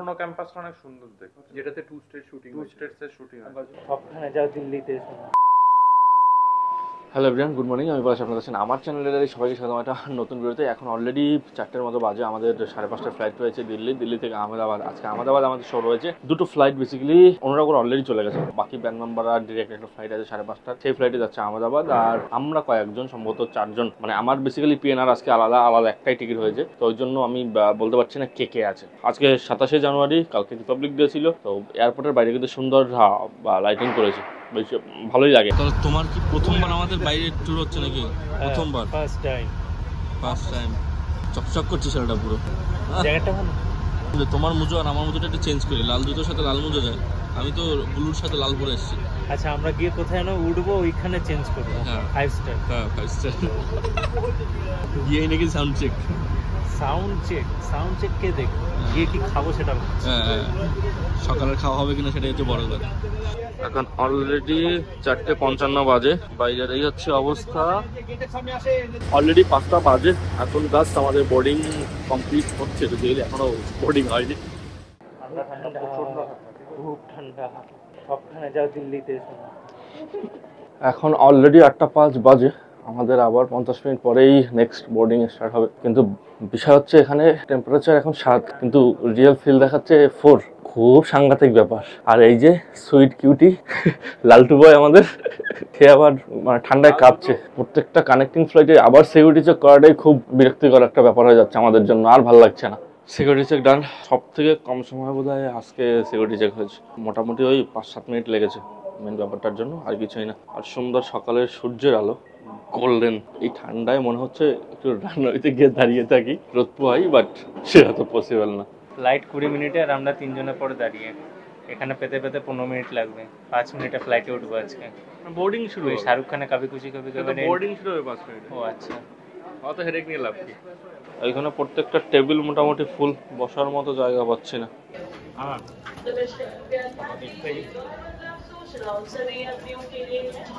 পুরোনো ক্যাম্পাসটা অনেক সুন্দর দেখতে, যেটাতে টু স্টেটস এর শুটিং হয়। সবখানে যাও দিল্লিতে। Hello everyone, good morning. আমি পলাশ, আপনাদের সাথে আমার চ্যানেলের সবাইকে স্বাগতম একটা নতুন ভিডিওতে। এখন অলরেডি 4টের মতো বাজে। আমাদের 5:30টার ফ্লাইট রয়েছে দিল্লি থেকে আহমেদাবাদ। আজকে আহমেদাবাদ আমাদের শো রয়েছে দুটো ফ্লাইট। বেসিক্যালি ওনারা করে অলরেডি চলে গেছে, বাকি ব্যান্ড মেম্বার আর ডিরেক্ট একটা ফ্লাইট আছে 5:30টার, সেই ফ্লাইটে যাচ্ছে আহমেদাবাদ। আর আমরা কয়েকজন, সম্ভবত 4জন, মানে আমার বেসিক্যালি পিএনআর আজকে আলাদা একটাই টিকিট হয়েছে, তো ওই জন্য আমি বলতে পারছি না কে কে আছে। আজকে 27শে জানুয়ারি, কালকে রিপাবলিক ডে ছিল, তো এয়ারপোর্টের বাইরে কিন্তু সুন্দর লাইটিং করেছে, বেশ ভালোই লাগে। তো তোমার কি প্রথমবার আমাদের বাইরে ট্যুর হচ্ছে নাকি? প্রথমবার, ফার্স্ট টাইম। চকচক করছে সেটা পুরো। জায়গাটা ভালো। তোমার মুজো আর আমার মুজোটা একটু চেঞ্জ করি, লাল জুতোর সাথে লাল মুজো যায়, আমি তো ব্লুর সাথে লাল পরে এসেছি। আচ্ছা, আমরা গিয়ে কোথায় না উঠবো, ওইখানে চেঞ্জ করবো। হ্যাঁ 5 স্টার। হ্যাঁ 5 স্টার। গিয়ে নাকি সাউন্ড চেক কে দেখবো? গিয়ে কি খাবো সেটা। হ্যাঁ, সকালের খাওয়া হবে কিনা সেটাই হচ্ছে বড় কথা। এখন অলরেডি 4:55 বাজে, বাইরের এই হচ্ছে অবস্থা। অলরেডি 5টা বাজে, এখন জাস্ট আমাদের বোর্ডিং কমপ্লিট হচ্ছে, যদি এখনো বোর্ডিং হয়নি। ঠান্ডা, খুব ঠান্ডা। সবখানে যাও দিল্লিতে। এখন অলরেডি 8:05 বাজে, আমাদের আবার 50 মিনিট পরেই নেক্সট বোর্ডিং স্টার্ট হবে। কিন্তু বিষয় হচ্ছে এখানে টেম্পারেচার এখন 7, কিন্তু রিয়েল ফিল দেখাচ্ছে 4। খুব সাংঘাতিক ব্যাপার। আর এই যে সুইট কিউটি লালটু বয় আমাদের, সে আবার মানে ঠান্ডায় কাঁপছে। প্রত্যেকটা কানেক্টিং ফ্লাইটে আবার সিকিউরিটি চেক করাটাই খুব বিরক্তিকর একটা ব্যাপার হয়ে যাচ্ছে আমাদের জন্য, আর ভালো লাগছে না। সিকিউরিটি চেক ডান, সব থেকে কম সময় বোধহয় আজকে সিকিউরিটি চেক হয়েছে। মোটামুটি ওই 5-7 মিনিট লেগেছে মেন ব্যাপারটার জন্য, আর কিছুই না। আর সুন্দর সকালের সূর্যের আলো, গোল্ডেন। এই ঠান্ডায় মনে হচ্ছে একটু রান্নাতে গিয়ে দাঁড়িয়ে থাকি, রোদ পোহাই, বাট সেটা তো পসিবল না। ফ্লাইট 20 মিনিটে, আর আমরা 3 জনের পরে দাঁড়িয়ে। এখানে পেতে 15 মিনিট লাগবে। 5 মিনিটে ফ্লাইটে উঠবো আজকে। বোর্ডিং শুরু হবে, শাহরুখ খানের কাভি খুশি কবি গমে বোর্ডিং শুরু হবে 5 মিনিট। ও আচ্ছা, অত হেডেক নিয়ে লাভ কি? এইখানে প্রত্যেকটা টেবিল মোটামুটি ফুল, বসার মতো জায়গা পাচ্ছি না।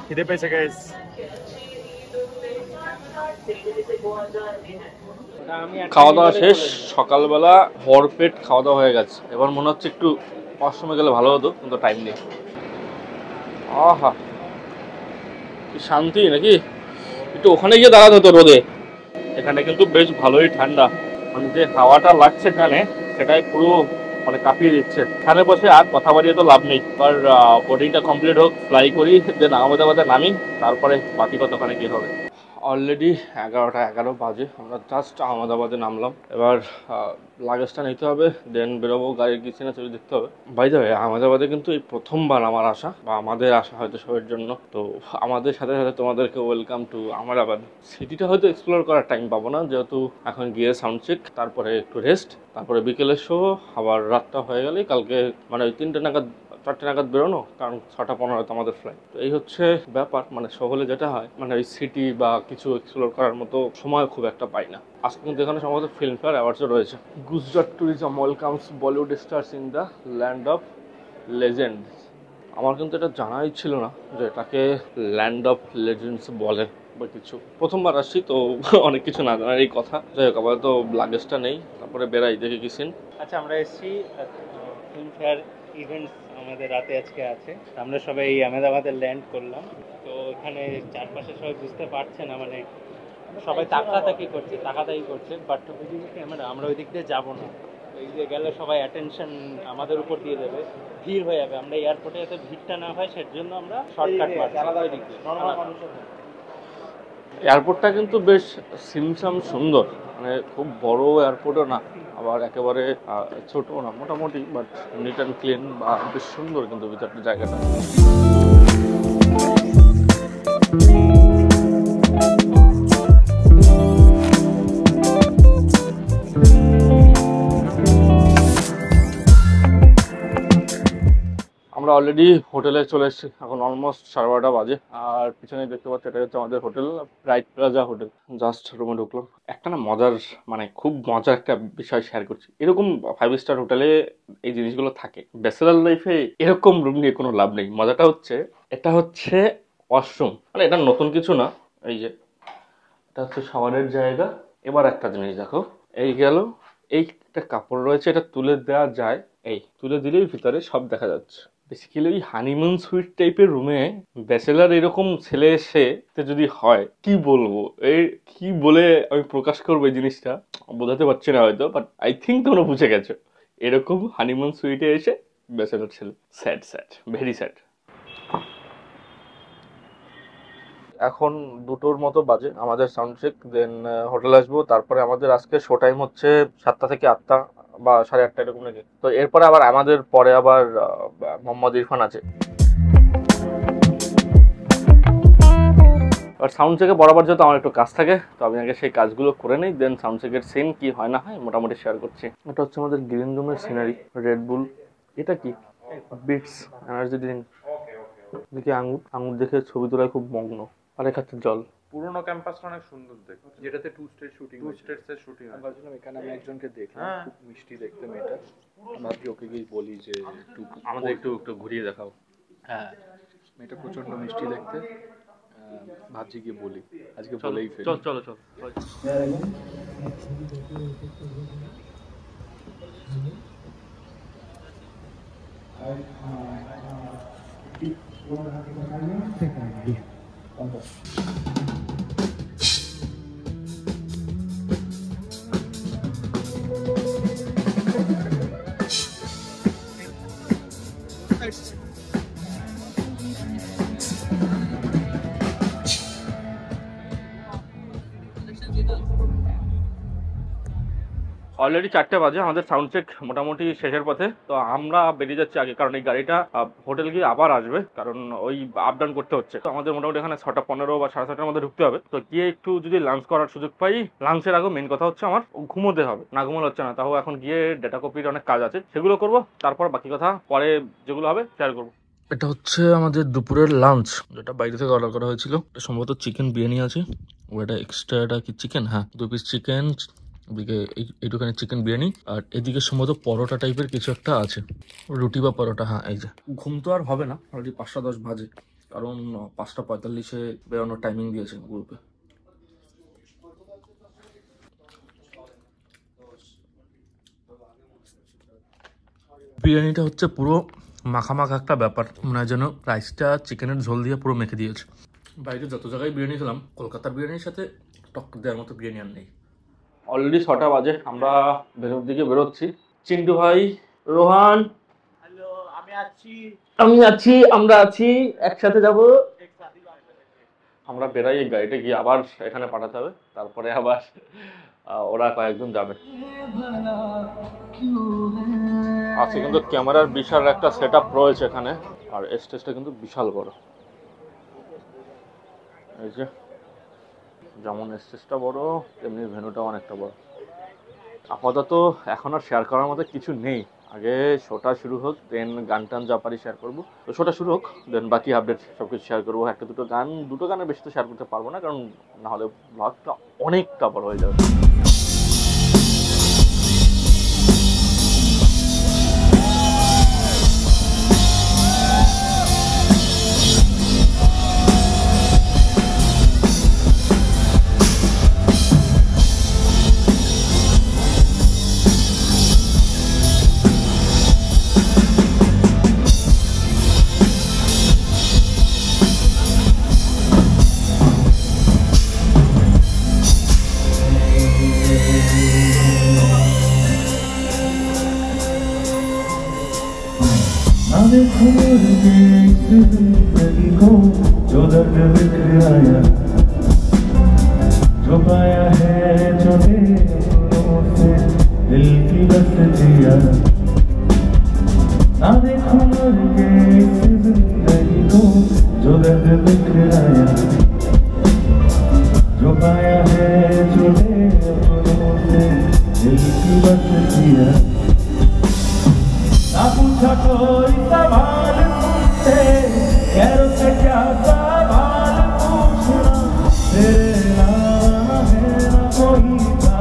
খিদে পেয়েছে গাইস। খাওয়া দাওয়া শেষ, সকালবেলা ভরপেট খাওয়া দাওয়া হয়ে গেছে। এবার মনে হচ্ছে একটু ওয়াশরুমে গেলে ভালো হতো, কিন্তু টাইম নেই। আহা, কি শান্তি নাকি! একটু ওখানে গিয়ে দাঁড়াতে হতো রোদে। এখানে কিন্তু বেশ ভালোই ঠান্ডা, মানে যে হাওয়াটা লাগছে এখানে, সেটাই পুরো মানে কাঁপিয়ে দিচ্ছে। এখানে বসে আর কথা বাড়িয়ে তো লাভ নেই। এবার বোর্ডিংটা কমপ্লিট হোক, ফ্লাই করি, দেন আহমেদাবাদে নামি, তারপরে বাকি কতখানে কি হবে। অলরেডি 11:11 বাজে, আমরা জাস্ট আহমেদাবাদে নামলাম। এবার লাগেজটা নিতে হবে, দেন বেরোবো, গাড়ির কিছু না সেটা দেখতে হবে। বাই দ্য ওয়ে, আহমেদাবাদে কিন্তু এই প্রথমবার আমার আসা, বা আমাদের আসা হয়তো সবার জন্য। তো আমাদের সাথে সাথে তোমাদেরকে ওয়েলকাম টু আহমেদাবাদ। সিটিটা হয়তো এক্সপ্লোর করার টাইম পাবো না, যেহেতু এখন গিয়ে সাউন্ড চেক, তারপরে একটু রেস্ট, তারপরে বিকেলের শো, আবার রাতটা হয়ে গেলেই কালকে মানে ওই 3টে নাগাদ 4টে নাগাদ বেরোনো, কারণ 6:15 আমাদের ফ্লাইট। তো এই হচ্ছে ব্যাপার। মানে শহরে যেটা হয়, মানে ওই সিটি বা কিছু এক্সপ্লোর করার মতো সময় খুব একটা পাই না। আজকে কিন্তু এখানে সম্ভবত ফিল্মফেয়ার অ্যাওয়ার্ডসও রয়েছে। Gujarat tourism welcomes Bollywood stars in the land of legends. আমার কিন্তু এটা জানাই ছিল না যে এটাকে ল্যান্ড অফ লেজেন্ডস বলে বা কিছু। প্রথমবার আসছি তো অনেক কিছু না জানার এই কথা। যাই হোক, আবার তো লাগেজটা নেই, তারপরে বেড়াই, দেখি কি সিন। আচ্ছা, আমরা এসেছি ফিল্মফেয়ার ইভেন্টস আমাদের রাতে আজকে আছে। আমরা সবাই আহমেদাবাদে ল্যান্ড করলাম। তো এখানে চারপাশে সবাই বুঝতে পারছে না, মানে সবাই তাকাতাকি করছে, বাট আমরা ওই দিক দিয়ে যাবো না। এই যে গেলে সবাই অ্যাটেনশন আমাদের উপর দিয়ে দেবে, ভিড় হয়ে যাবে। আমরা এয়ারপোর্টে যাতে ভিড়টা না হয় সেটার জন্য আমরা শর্টকাট মারছি। এয়ারপোর্টটা কিন্তু বেশ সিমসাম সুন্দর, মানে খুব বড় এয়ারপোর্টও না, আবার একেবারে ছোটও না, মোটামুটি, বাট নিট অ্যান্ড ক্লিন, বা বেশ সুন্দর কিন্তু ভিতরটা জায়গাটা। আমরা অলরেডি হোটেলে চলে এসেছি, এখন অলমোস্ট 12:30 বাজে। আর পিছনে দেখতে পাচ্ছি, এটা হচ্ছে আমাদের hotel, bright plaza hotel. Just রুমে ঢুকলাম। একটা না মজার, মানে খুব মজার একটা বিষয় শেয়ার করছি। এরকম 5 স্টার হোটেলে এই জিনিসগুলো থাকে, ব্যাচেলর লাইফে এরকম রুম নিয়ে কোনো লাভ নেই। মজাটা হচ্ছে, এটা হচ্ছে ওয়াশরুম, মানে এটা নতুন কিছু না। এই যে এটা হচ্ছে শাওয়ারের জায়গা। এবার একটা জিনিস দেখো, এই গেল, এই একটা কাপড় রয়েছে, এটা তুলে দেওয়া যায়। এই তুলে দিলেই ভিতরে সব দেখা যাচ্ছে। বেসিক্যালি ওই হানিমুন সুইট টাইপের রুমে ব্যাচেলার এরকম ছেলে এসে যদি হয়, কি বলবো, এই কি বলে আমি প্রকাশ করবো এই জিনিসটা বোঝাতে পারছি না হয়তো, বাট আই থিঙ্ক তোমরা বুঝে গেছো। এরকম হানিমুন সুইটে এসে ব্যাচেলার ছেলে, স্যাড স্যাড, ভেরি স্যাড। এখন 2টোর মতো বাজে আমাদের সাউন্ড চেক, দেন হোটেল আসবো। তারপরে আমাদের আজকে শো টাইম হচ্ছে 7টা থেকে 8টা বা 8:30 এরকম নাকি। তো এরপরে আবার আমাদের পরে আবার মোহাম্মদ ইরফান আছে। আর সাউন্ড চেকে বরাবর যেহেতু আমার একটু কাজ থাকে, তো আমি আগে সেই কাজগুলো করে নিই, দেন সাউন্ড চেকের সিন কি হয় না হয় মোটামুটি শেয়ার করছি। এটা হচ্ছে আমাদের গ্রিন রুমের সিনারি, রেডবুল, এটা কি বিটস এনার্জি ড্রিঙ্ক, দেখি আঙুর দেখে ছবি তোলায় খুব মগ্ন, আর এখানে জল। পুরোনো ক্যাম্পাসটা অনেক সুন্দর দেখো, যেটাতে 2 স্টেজ শুটিং হয়। ভাবছিলাম এখানে আমি একজনকে দেখলাম, খুব মিষ্টি দেখতে মেয়েটা, ভাবছি ওকে গিয়ে বলি যে আমাদের একটু ঘুরিয়ে দেখাও। হ্যাঁ, মেয়েটা প্রচন্ড মিষ্টি দেখতে, ভাবছি গিয়ে বলি, আজকে বলেই ফেলি। চল চলো চল। অলরেডি 4টে বাজে, আমাদের সাউন্ড চেক মোটামুটি শেষের পথে। তো আমরা বেরিয়ে যাচ্ছি আগে, কারণ এই গাড়িটা হোটেল গিয়ে আবার আসবে, কারণ ওই আপ ডাউন করতে হচ্ছে। তো আমাদের মোটামুটি এখানে 6:15 বা 6:30টার মধ্যে ঢুকতে হবে। তো গিয়ে একটু যদি লাঞ্চ করার সুযোগ পাই, লাঞ্চের আগে মেন কথা হচ্ছে আমার ঘুমোতে হবে, না ঘুমোলে হচ্ছে না। তাও এখন গিয়ে ডেটা কপির অনেক কাজ আছে, সেগুলো করব, তারপর বাকি কথা পরে যেগুলো হবে শেয়ার করবো। এটা হচ্ছে আমাদের দুপুরের লাঞ্চ, যেটা বাইরে থেকে অর্ডার করা হয়েছিল। সম্ভবত চিকেন বিরিয়ানি আছে, ওটা এক্সট্রা, এটা কি চিকেন? হ্যাঁ, 2 পিস চিকেন, এদিকে এইটুখানি চিকেন বিরিয়ানি, আর এদিকে সম্ভবত পরোটা টাইপের কিছু একটা আছে, রুটি বা পরোটা। হ্যাঁ, এই যে। ঘুম তো আর হবে না, অলরেডি 5:10 বাজে, কারণ 5:45-এ বেরোনোর টাইমিং দিয়েছে গ্রুপে। বিরিয়ানিটা হচ্ছে পুরো মাখা একটা ব্যাপার, মনে হয় যেন রাইসটা চিকেনের ঝোল দিয়ে পুরো মেখে দিয়েছে। বাইরে যত জায়গায় বিরিয়ানি খেলাম, কলকাতার বিরিয়ানির সাথে টক্কর দেওয়ার মতো বিরিয়ানি আর নেই। অলরেডি 6টা বাজে, আমরা দিকে বেরোচ্ছি। চিন্টু ভাই, রোহান, হ্যালো, আমি আছি, আমরা আছি, একসাথে যাব। আমরা বেরাই, এই গাড়িটা গিয়ে আবার এখানে পাঠাতে হবে, তারপরে আবার ওরা কয়েকজন যাবে। আজকে কিন্তু ক্যামেরার বিশাল একটা সেট আপ রয়েছে এখানে, আর স্টেজটা কিন্তু বিশাল বড়। এই যে, যেমন স্টেজটা বড় তেমনি ভেন্যুটাও অনেকটা বড়। আপাতত এখন আর শেয়ার করার মতো কিছু নেই, আগে শোটা শুরু হোক, দেন গান টান যা পারি শেয়ার করবো। তো শোটা শুরু হোক, দেন বাকি আপডেট সব কিছু শেয়ার করবো। দুটো গানের বেশি তো শেয়ার করতে পারবো না, কারণ নাহলে ব্লগটা অনেকটা বড় হয়ে যাবে। जो दर्द बिखराया, जो पाया है छोटे से दिल की बस दिया, ना देखो मर के इस जिंदगी को, जो दर्द बिखराया, जो पाया है छोटे से दिल की बस दिया। ना पूछा कोई सवाल मुझसे, खैरों से क्या सवाल पूछना, तेरे नाम है ना कोई था,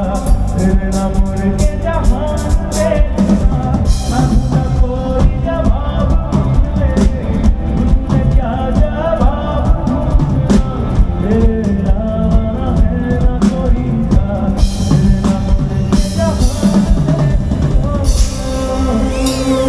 तेरे नाम के जहान देखना। ना पूछा कोई जवाब मुझसे, तुझसे क्या जवाब पूछना, तेरे नाम है ना कोई था, तेरे नाम के जहान देखना।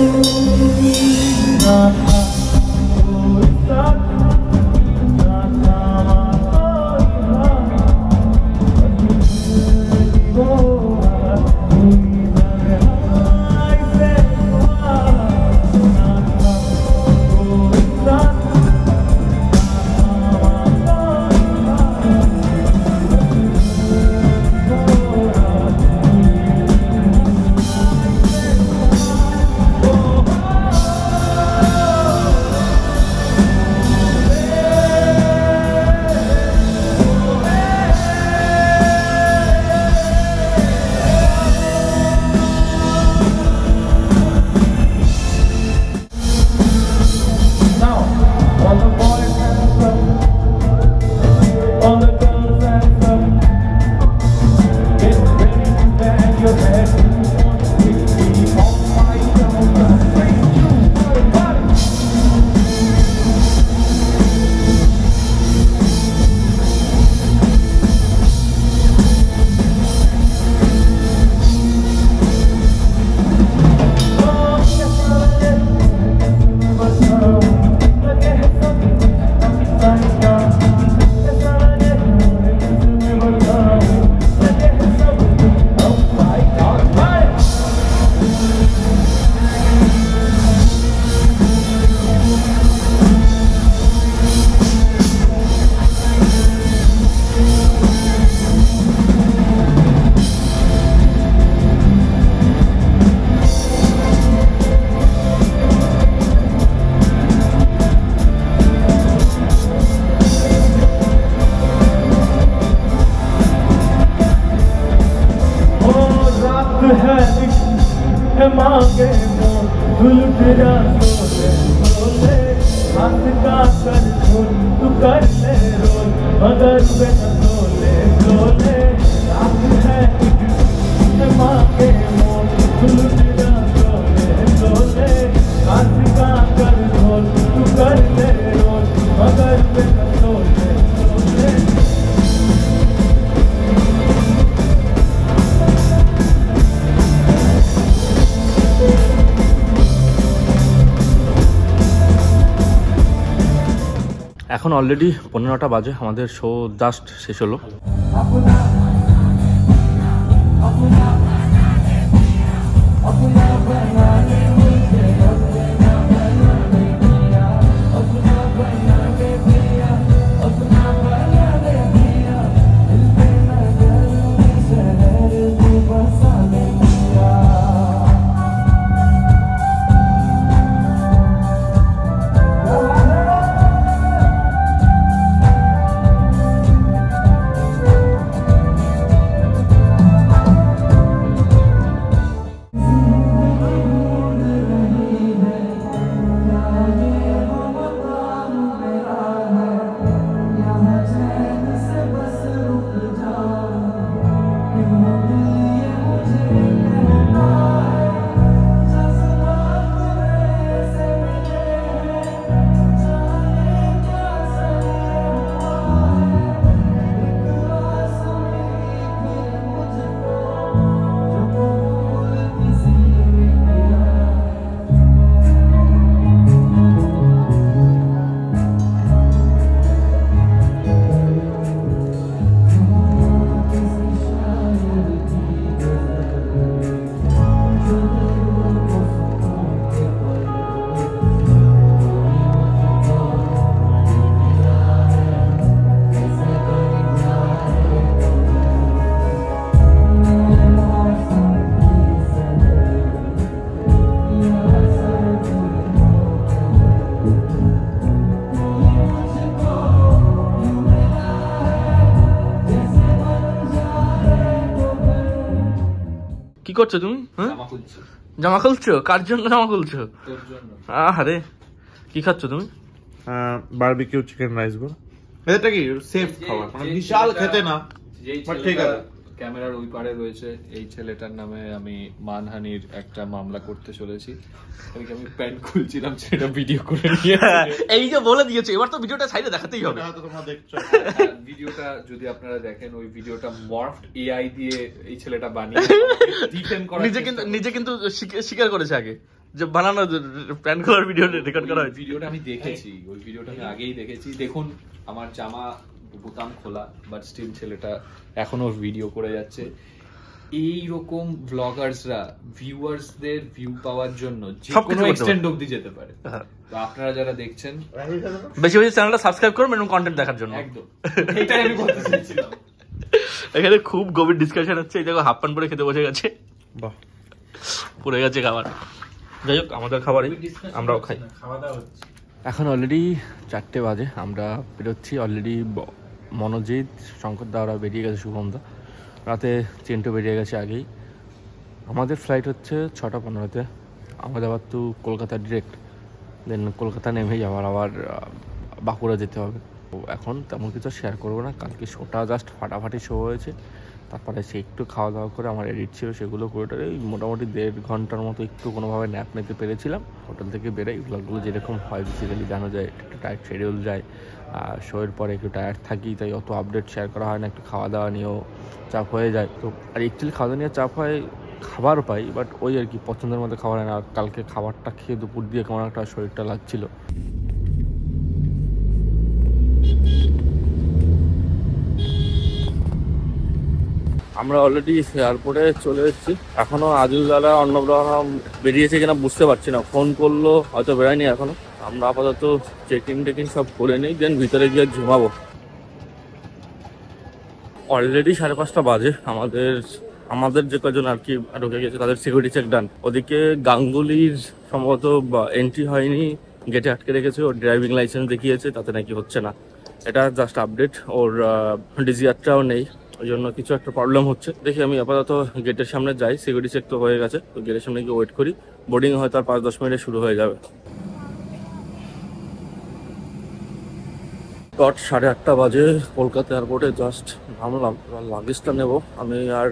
मांगे झुल फिरा सोले हाथ का कर झुल तू कर ले रोल मगर वे न सोले सोले रात है मांगे झुल फिरा सोले हाथ का कर झुल तू कर ले रोल मगर वे न सोले सोले এখন অলরেডি 15টা বাজে, আমাদের শো জাস্ট শেষ হলো। কি করছো তুমি? জামা খুলছো? কার জন্য জামা খুলছো? তোর জন্য। আরে কি খাচ্ছ তুমি? বারবিকিউ চিকেন রাইস বল। এটা কি সেফ খাবার, মানে বিশাল খেতে না, বাট ঠিক আছে। ক্যামেরার ওই পারে রয়েছে এই ছেলেটার নামে আমি মানহানির একটা মামলা করতে চলেছি। আমি প্যান্ট খুলছিলাম, সেটা ভিডিও করে নিয়ে এই যে বলে দিয়েছে, এবার তো ভিডিওটা সাইডে দেখাতেই হবে। তোমরা দেখছো ভিডিওটা যদি আপনারা দেখেন, ওই ভিডিওটা মর্ফড এআই দিয়ে এই ছেলেটা বানিয়ে ডিফেম করার নিজে কিন্তু স্বীকার করেছে আগে যে বানানো প্যান খোলার ভিডিও রেকর্ড করা হয়েছে। ভিডিওটা আমি দেখেছি, ওই ভিডিওটা আমি আগেই দেখেছি। দেখুন আমার জামা বোতাম খোলা, বাট স্টিল ছেলেটা এখনো ভিডিও করে যাচ্ছে। এইরকম ব্লগার্সরা ভিউয়ার্সদের ভিউ পাওয়ার জন্য যে কোনো এক্সটেন্ড অবধি যেতে পারে। তো আপনারা যারা দেখছেন বেশি বেশি চ্যানেলটা সাবস্ক্রাইব করুন এরকম কন্টেন্ট দেখার জন্য। একদম এটাই আমি বলতে চাইছিলাম। এখানে খুব গভীর ডিসকাশন হচ্ছে। এই দেখো হাফ প্যান্ট পরে খেতে বসে গেছে, বাহ পড়ে গেছে খাবার। যাই হোক আমাদের খাবারই আমরাও খাই। এখন অলরেডি 4টে বাজে, আমরা বেরোচ্ছি। অলরেডি মনোজিৎ, শঙ্কর দা ওরা বেরিয়ে গেছে, শুভমদা রাতে চেন্টো বেরিয়ে গেছে আগেই। আমাদের ফ্লাইট হচ্ছে 6:15-তে আহমেদাবাদ টু কলকাতা ডিরেক্ট, দেন কলকাতা নেমেই আবার বাঁকুড়া যেতে হবে। তো এখন তেমন কিছু শেয়ার করবো না, কালকে শোটা জাস্ট ফাটাফাটি শো হয়েছে। তারপরে সে একটু খাওয়া দাওয়া করে আমার এডিট ছিল সেগুলো করে মোটামুটি 1.5 ঘন্টার মতো একটু কোনোভাবে ন্যাপ নিতে পেরেছিলাম। হোটেল থেকে বেরোই ব্লগগুলো যেরকম হয় বেসিক্যালি জানা যায়, একটু টায়ার্ড শিডিউল যায়, শোয়ের পরে একটু টায়ার্ড থাকি, তাই অত আপডেট শেয়ার করা হয় না। একটু খাওয়া দাওয়া নিয়েও চাপ হয়ে যায়। তো আর অ্যাকচুয়ালি খাওয়া দাওয়া নিয়ে চাপ হয়, খাবার পাই বাট ওই আর কি পছন্দের মধ্যে খাবার হয় না। আর কালকে খাবারটা খেয়ে দুপুর দিয়ে কেমন একটা শরীরটা লাগছিল। আমরা অলরেডি এয়ারপোর্টে চলে এসেছি। এখনো আজুদারা অন্নপ্রহা বেরিয়েছে কিনা বুঝতে পারছি না, ফোন করলো হয়তো বেরোয়নি এখনো। আমরা আপাতত চেকিং টেকিং সব করে নিই, দেন ভিতরে গিয়ে ঘুমাবো। অলরেডি 5:30 বাজে। আমাদের যে কজন আর কি ঢুকে গেছে তাদের সিকিউরিটি চেক ডান। ওদিকে গাঙ্গুলির সম্ভবত এন্ট্রি হয়নি, গেটে আটকে রেখেছে। ওর ড্রাইভিং লাইসেন্স দেখিয়েছে, তাতে নাকি হচ্ছে না। এটা জাস্ট আপডেট। ওর ডিজিআরটাও নেই, ওই জন্য কিছু একটা প্রবলেম হচ্ছে। দেখি আমি আপাতত গেটের সামনে যাই, সিকিউরিটি চেক তো হয়ে গেছে, তো গেটের সামনে গিয়ে ওয়েট করি। বোর্ডিং হয়তো আর 5-10 মিনিটে শুরু হয়ে যাবে। রাত 8:30 বাজে, কলকাতা এয়ারপোর্টে জাস্ট নামলাম। এবার লাগেজটা নেবো। আমি আর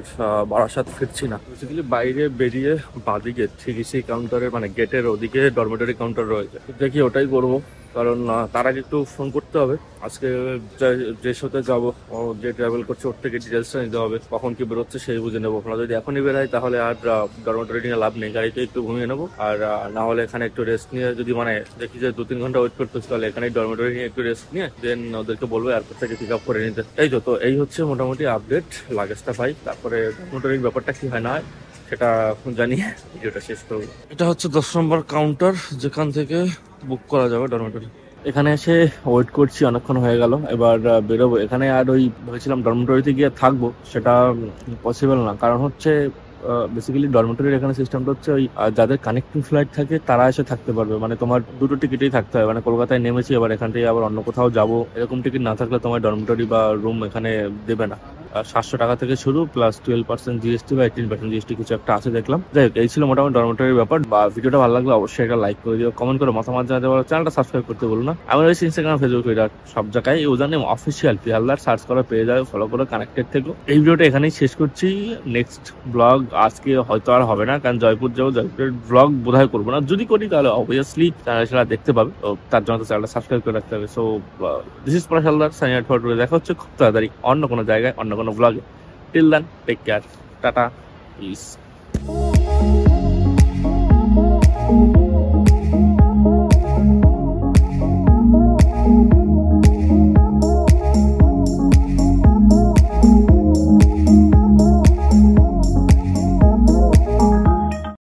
বারাসাত ফিরছি না। বেসিক্যালি বাইরে বেরিয়ে বাদিকে TTC কাউন্টারের মানে গেটের ওদিকে ডরমেটরি কাউন্টার রয়েছে, দেখি ওটাই করবো। কারণ তার আগে একটু ফোন করতে হবে। আজকে যে শোতে যাবো, ও যে ট্রাভেল করছে ওর থেকে ডিটেলসটা নিতে হবে, কখন কি বেরোচ্ছে সেই বুঝে নেবো। আমরা যদি এখনই বেরোই তাহলে আর ডরমেটরি নিয়ে লাভ নেই, গাড়িতে একটু ঘুমিয়ে নেবো। আর না হলে এখানে একটু রেস্ট নিয়ে, যদি মানে দেখি যে 2-3 ঘন্টা ওয়েট করতে হচ্ছে, তাহলে এখানে ডরমেটরি নিয়ে একটু রেস্ট নিয়ে দেন ওদেরকে বলবো এয়ারপোর্ট থেকে পিক আপ করে নিতে। এই তো এই হচ্ছে মোটামুটি আপডেট। লাগেজটা পাই, তারপরে ডরমেটরির ব্যাপারটা কি হয় না হয় সেটা জানিয়ে ভিডিওটা শেষ করবো। এটা হচ্ছে 10 নম্বর কাউন্টার, যেখান থেকে বুক করা যাবে ডরমেটরি। এখানে এসে ওয়েট করছি, অনেকক্ষণ হয়ে গেল। এবার বেরোবো। এখানে আর ওই ভেবেছিলাম ডরমেটরিতে গিয়ে থাকবো, সেটা পসিবল না। কারণ হচ্ছে বেসিক্যালি ডরমেটরির এখানে সিস্টেমটা হচ্ছে ওই যাদের কানেক্টিং ফ্লাইট থাকে তারা এসে থাকতে পারবে। মানে তোমার 2টো টিকিটেই থাকতে হবে। মানে কলকাতায় নেমেছি, এবার এখান থেকে আবার অন্য কোথাও যাবো, এরকম টিকিট না থাকলে তোমার ডরমেটরি বা রুম এখানে দেবে না। 700 টাকা থেকে শুরু, প্লাস 12% জিএসটি বা 18% জিএসটি কিছু একটা আছে দেখলাম। যাই হোক, এই ছিল মোটামুটি ডরমেটরির ব্যাপার। বা ভিডিওটা ভালো লাগলে অবশ্যই একটা লাইক করে দিও, কমেন্ট করে মতামত জানাতে পারো, চ্যানেলটা সাবস্ক্রাইব করতে বলো না। আমি রয়েছি ইনস্টাগ্রাম, ফেসবুক, টুইটার সব জায়গায় ইউজার নেম অফিসিয়াল পিয়াল্লার সার্চ করে পেয়ে যাবে, ফলো করে কানেক্টেড থেকো। এই ভিডিওটা এখানেই শেষ করছি। নেক্সট ব্লগ আজকে হয়তো আর হবে না, কারণ জয়পুর যাবো। জয়পুরের ব্লগ বোধহয় করবো না, যদি করি তাহলে অবভিয়াসলি চ্যানেলটা দেখতে পাবে। তো তার জন্য তো চ্যানেলটা সাবস্ক্রাইব করে রাখতে হবে। So this is Parash Haldar, sign out for today. দেখা হচ্ছে খুব তাড়াতাড়ি অন্য কোনো জায়গায়, অন্য কোনো ব্লগে। Till then, take care. Tata. Peace.